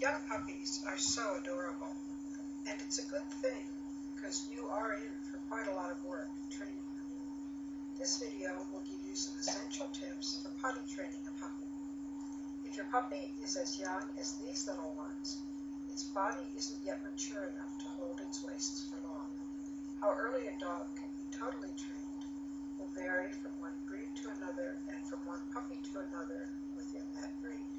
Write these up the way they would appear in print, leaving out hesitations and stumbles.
Young puppies are so adorable, and it's a good thing because you are in for quite a lot of work training them. This video will give you some essential tips for potty training a puppy. If your puppy is as young as these little ones, its body isn't yet mature enough to hold its wastes for long. How early a dog can be totally trained will vary from one breed to another and from one puppy to another within that breed.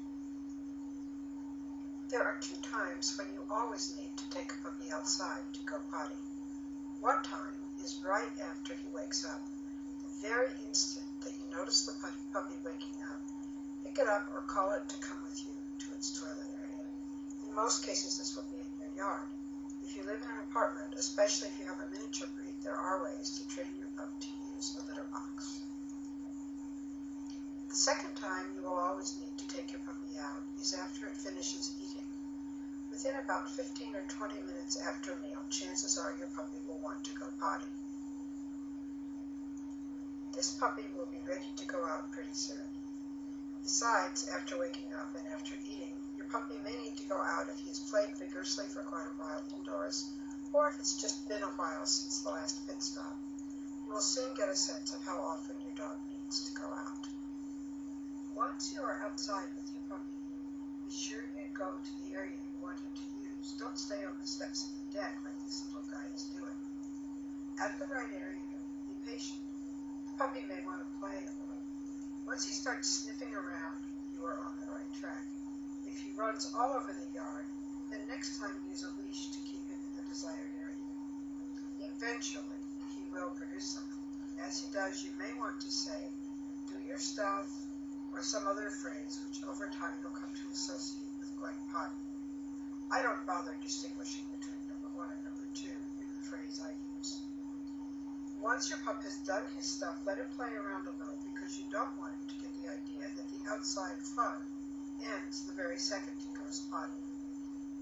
There are two times when you always need to take a puppy outside to go potty. One time is right after he wakes up. The very instant that you notice the puppy waking up, pick it up or call it to come with you to its toilet area. In most cases, this will be in your yard. If you live in an apartment, especially if you have a miniature breed, there are ways to train your pup to use a litter box. The second time you will always need to take your puppy out is after it finishes eating. Within about 15 or 20 minutes after a meal, chances are your puppy will want to go potty. This puppy will be ready to go out pretty soon. Besides, after waking up and after eating, your puppy may need to go out if he has played vigorously for quite a while indoors, or if it's just been a while since the last pit stop. You will soon get a sense of how often your dog needs to go out. Once you are outside with your puppy, be sure you go to the area you want him to use. Don't stay on the steps of the deck like this little guy is doing. At the right area, be patient. The puppy may want to play a little. Once he starts sniffing around, you are on the right track. If he runs all over the yard, then next time use a leash to keep him in the desired area. Eventually, he will produce something. As he does, you may want to say, "Do your stuff," or some other phrase which over time you'll come to associate with going potty. I don't bother distinguishing between number 1 and number 2 in the phrase I use. Once your pup has done his stuff, let him play around a little because you don't want him to get the idea that the outside fun ends the very second he goes potty.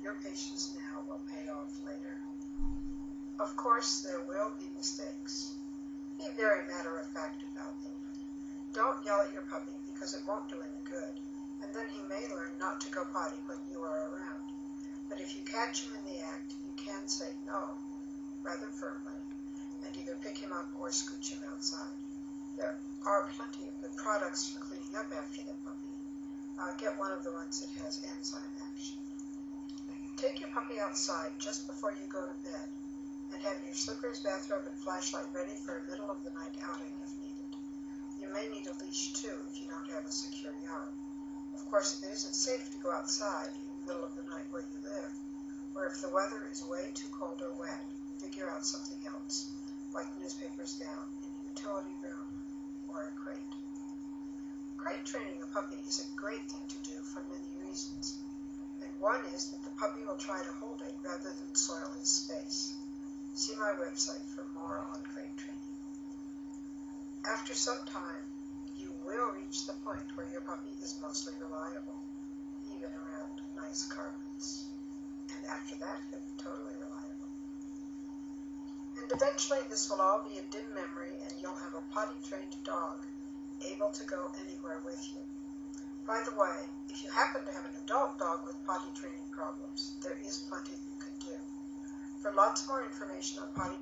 Your patience now will pay off later. Of course, there will be mistakes. Be very matter-of-fact about them. Don't yell at your puppy because it won't do any good, and then he may learn not to go potty when you are around. But if you catch him in the act, you can say no, rather firmly, and either pick him up or scooch him outside. There are plenty of good products for cleaning up after the puppy. Get one of the ones that has enzyme action. Take your puppy outside just before you go to bed, and have your slippers, bathrobe, and flashlight ready for a middle-of-the-night outing if needed. You may need a leash too if you don't have a secure yard. Of course, if it isn't safe to go outside in the middle of the night where you live, or if the weather is way too cold or wet, figure out something else, like newspapers down in a utility room or a crate. Crate training a puppy is a great thing to do for many reasons, and one is that the puppy will try to hold it rather than soil his space. See my website for more on crate training. After some time, you will reach the point where your puppy is mostly reliable, even around nice carpets. And after that, he'll be totally reliable. And eventually, this will all be a dim memory, and you'll have a potty-trained dog able to go anywhere with you. By the way, if you happen to have an adult dog with potty training problems, there is plenty you can do. For lots more information on potty